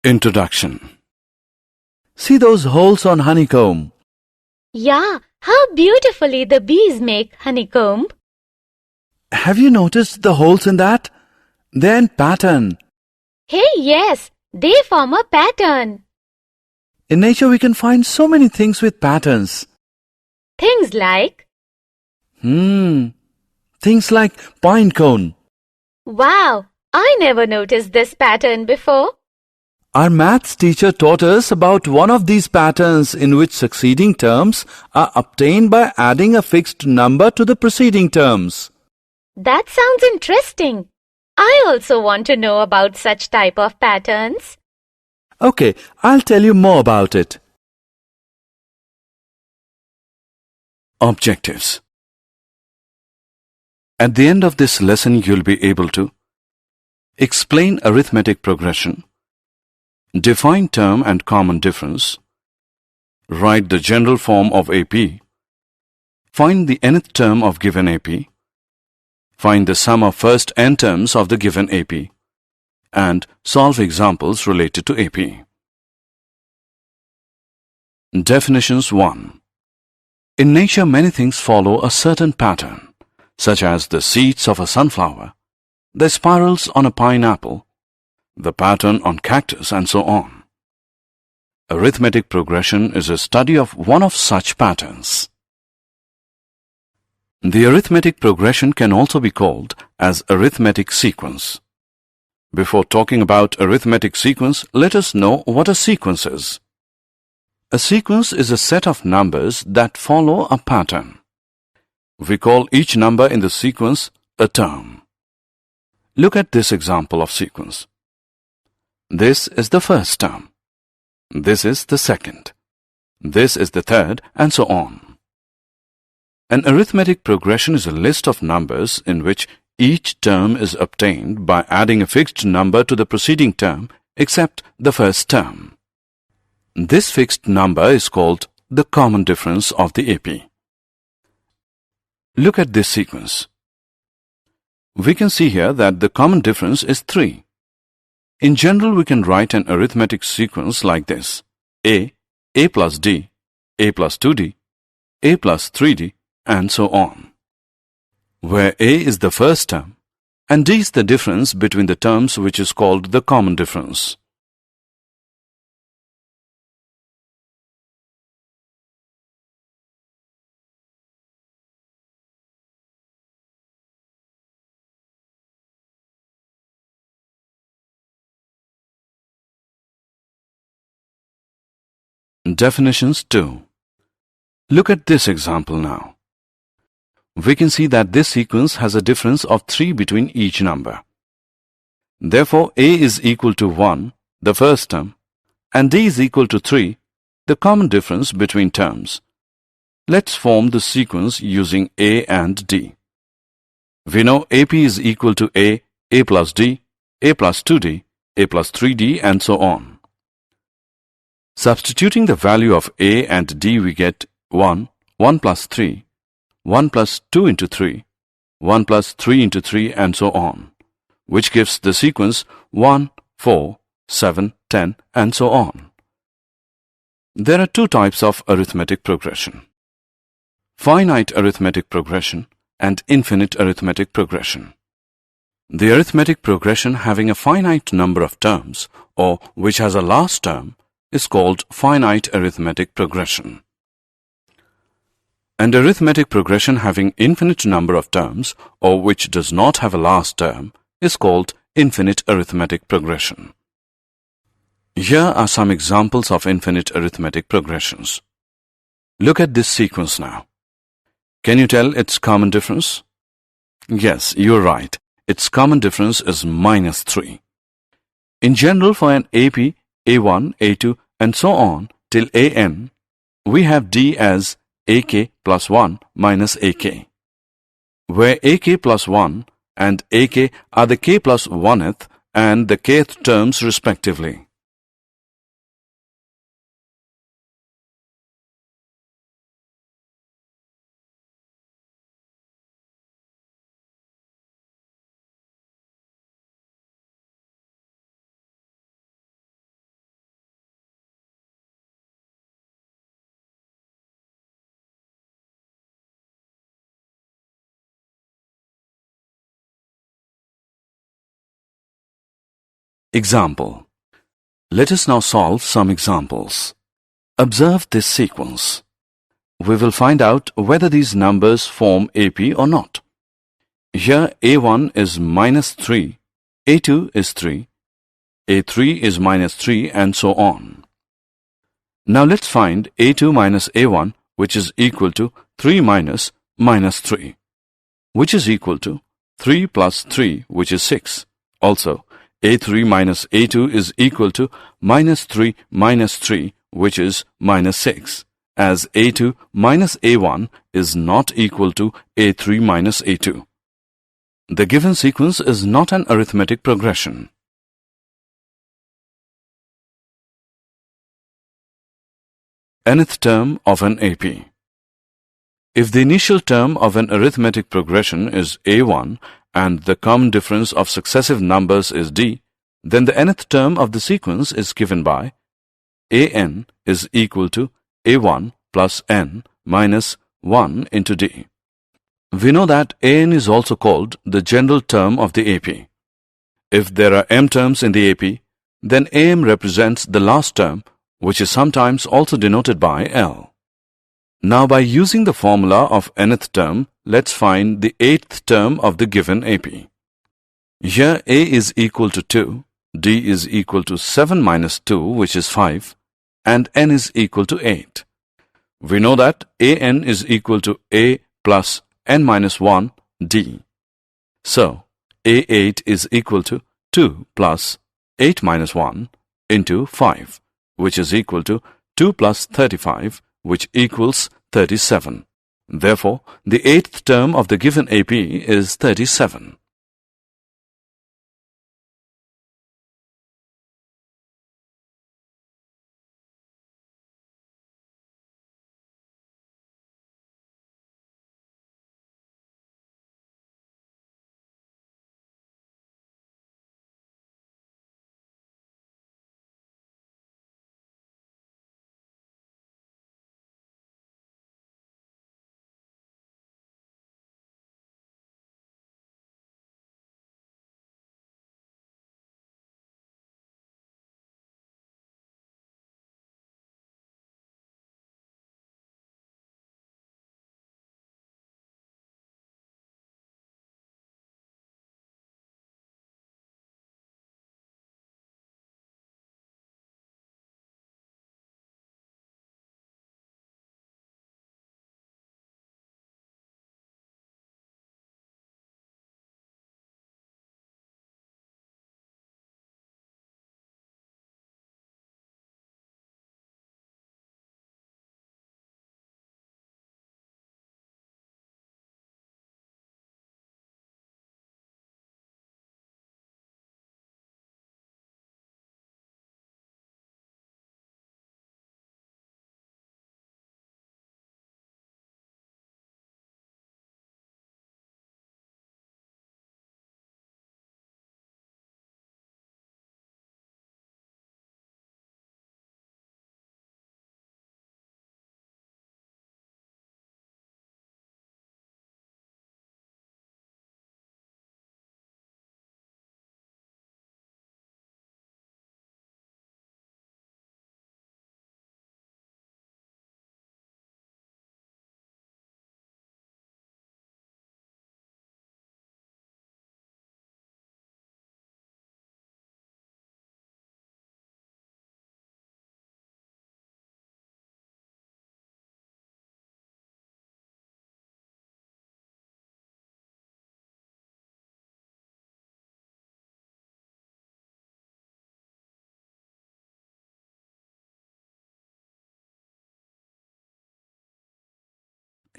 Introduction. See those holes on honeycomb. Yeah, how beautifully the bees make honeycomb. Have you noticed the holes in that? They're in pattern. Hey, yes, they form a pattern. In nature we can find so many things with patterns. Things like, Things like pine cone. wow, I never noticed this pattern before. Our maths teacher taught us about one of these patterns in which succeeding terms are obtained by adding a fixed number to the preceding terms. That sounds interesting. I also want to know about such type of patterns. Okay, I'll tell you more about it. Objectives. At the end of this lesson, you'll be able to explain arithmetic progression, define term and common difference, write the general form of AP, find the nth term of given AP, find the sum of first n terms of the given AP, and solve examples related to AP. Definitions 1. In nature, many things follow a certain pattern, such as the seeds of a sunflower, the spirals on a pineapple, the pattern on cactus, and so on. Arithmetic progression is a study of one of such patterns. The arithmetic progression can also be called as arithmetic sequence. Before talking about arithmetic sequence, let us know what a sequence is. A sequence is a set of numbers that follow a pattern. We call each number in the sequence a term. Look at this example of sequence. This is the first term. This is the second. This is the third, and so on. An arithmetic progression is a list of numbers in which each term is obtained by adding a fixed number to the preceding term except the first term. This fixed number is called the common difference of the AP. Look at this sequence. We can see here that the common difference is 3. In general, we can write an arithmetic sequence like this: A plus D, A plus 2D, A plus 3D, and so on, where A is the first term and D is the difference between the terms, which is called the common difference. Definitions 2. Look at this example now. We can see that this sequence has a difference of 3 between each number. Therefore, A is equal to 1, the first term, and D is equal to 3, the common difference between terms. Let's form the sequence using A and D. We know AP is equal to A plus D, A plus 2D, A plus 3D, and so on. Substituting the value of A and D, we get 1, 1 plus 3, 1 plus 2 into 3, 1 plus 3 into 3, and so on, which gives the sequence 1, 4, 7, 10, and so on. There are two types of arithmetic progression: finite arithmetic progression and infinite arithmetic progression. The arithmetic progression having a finite number of terms, or which has a last term, is called finite arithmetic progression. And arithmetic progression having infinite number of terms, or which does not have a last term, is called infinite arithmetic progression. Here are some examples of infinite arithmetic progressions. Look at this sequence now. Can you tell its common difference? Yes, you're right. Its common difference is minus 3. In general, for an AP, A1, A2, and so on till AN, we have D as AK plus 1 minus AK, where AK plus 1 and AK are the K plus 1th and the kth terms respectively. Example. Let us now solve some examples. Observe this sequence. We will find out whether these numbers form AP or not. Here A1 is minus 3, A2 is 3, A3 is minus 3, and so on. Now let's find A2 minus A1, which is equal to 3 minus minus 3, which is equal to 3 plus 3, which is 6. Also, A3 minus A2 is equal to minus 3 minus 3, which is minus 6, as A2 minus A1 is not equal to A3 minus A2. The given sequence is not an arithmetic progression. Nth term of an AP. If the initial term of an arithmetic progression is A1 and the common difference of successive numbers is D, then the nth term of the sequence is given by An is equal to A1 plus n minus 1 into D. We know that An is also called the general term of the AP. If there are m terms in the AP, then Am represents the last term, which is sometimes also denoted by L. Now by using the formula of nth term, let's find the 8th term of the given AP. Here A is equal to 2, D is equal to 7 minus 2, which is 5, and n is equal to 8. We know that An is equal to A plus n minus 1 D. So, A8 is equal to 2 plus 8 minus 1 into 5, which is equal to 2 plus 35, which equals 37. Therefore, the 8th term of the given AP is 37.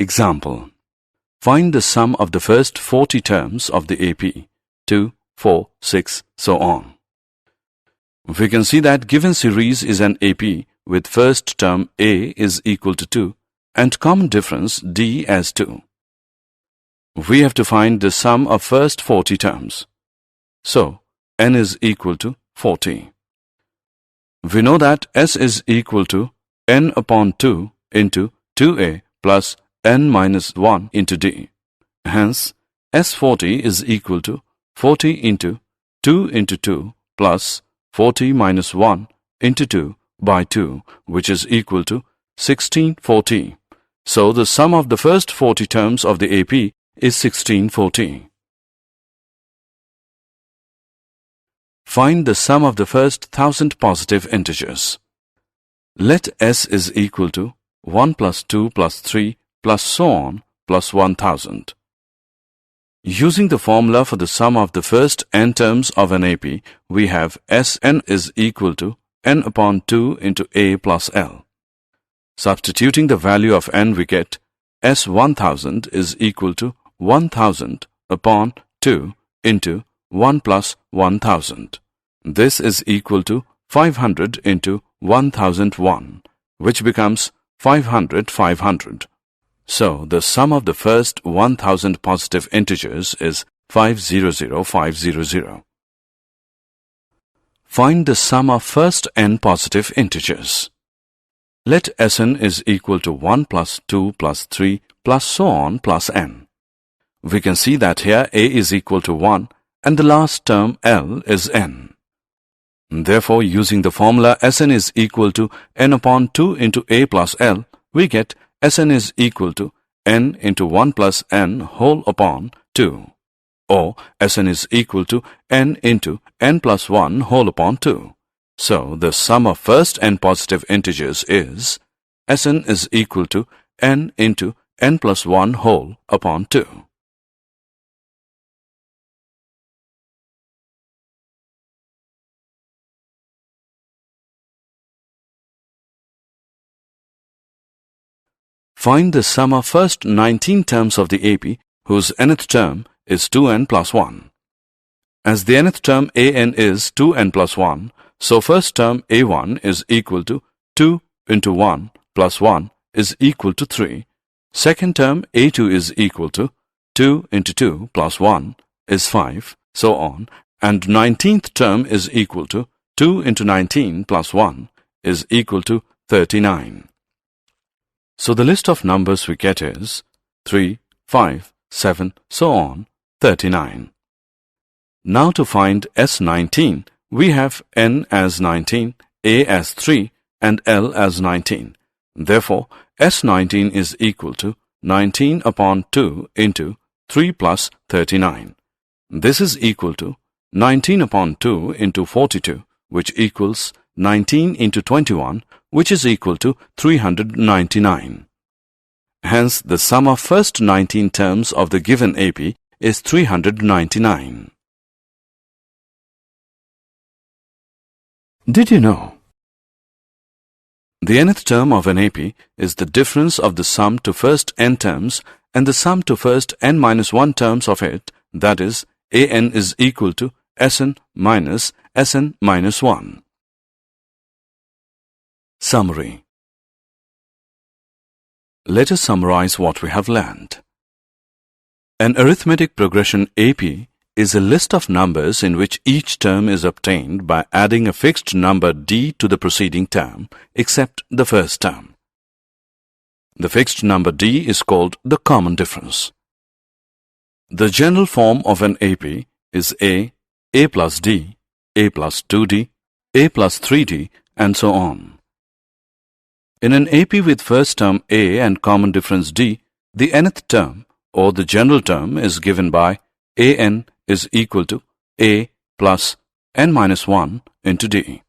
Example. Find the sum of the first 40 terms of the AP, 2, 4, 6, so on. We can see that given series is an AP with first term A is equal to 2 and common difference D as 2. We have to find the sum of first 40 terms. So, n is equal to 40. We know that S is equal to n upon 2 into 2A plus n minus 1 into D. Hence, S40 is equal to 40 into 2 plus 40 minus 1 into 2 by 2, which is equal to 1640. So the sum of the first 40 terms of the AP is 1640. Find the sum of the first 1000 positive integers. Let S is equal to 1 plus 2 plus 3 plus so on plus 1000. Using the formula for the sum of the first n terms of an AP, we have Sn is equal to n upon 2 into A plus L. Substituting the value of n, we get S1000 is equal to 1000 upon 2 into 1 plus 1000. This is equal to 500 into 1001, which becomes 500. So the sum of the first 1000 positive integers is 500. Find the sum of first n positive integers. Let Sn is equal to 1 plus 2 plus 3 plus so on plus n. We can see that here A is equal to 1 and the last term L is n. Therefore, using the formula Sn is equal to n upon 2 into A plus L, we get Sn is equal to n into 1 plus n whole upon 2, or Sn is equal to n into n plus 1 whole upon 2. So, the sum of first n positive integers is Sn is equal to n into n plus 1 whole upon 2. Find the sum of first 19 terms of the AP whose nth term is 2n plus 1. As the nth term an is 2n plus 1, so first term a1 is equal to 2 into 1 plus 1 is equal to 3. Second term a2 is equal to 2 into 2 plus 1 is 5, so on. And 19th term is equal to 2 into 19 plus 1 is equal to 39. So the list of numbers we get is 3, 5, 7, so on, 39. Now to find S19, we have n as 19, a as 3, and L as 19. Therefore, S19 is equal to 19 upon 2 into 3 plus 39. This is equal to 19 upon 2 into 42, which equals 19 into 21, which is equal to 399. Hence, the sum of first 19 terms of the given AP is 399. Did you know? The nth term of an AP is the difference of the sum to first n terms and the sum to first n minus 1 terms of it, that is, an is equal to Sn minus Sn minus 1. Summary. Let us summarize what we have learned. An arithmetic progression AP is a list of numbers in which each term is obtained by adding a fixed number d to the preceding term, except the first term. The fixed number d is called the common difference. The general form of an AP is a plus d, a plus 2d, a plus 3d, and so on. In an AP with first term a and common difference d, the nth term or the general term is given by an is equal to a plus n minus 1 into d.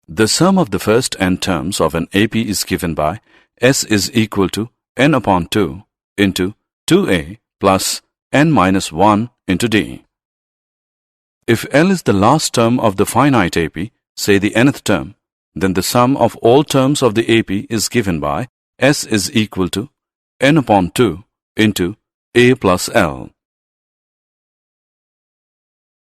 The sum of the first n terms of an AP is given by s is equal to n upon 2 into 2a plus n minus 1 into d. If L is the last term of the finite AP, say the nth term, then the sum of all terms of the AP is given by S is equal to n upon 2 into a plus L.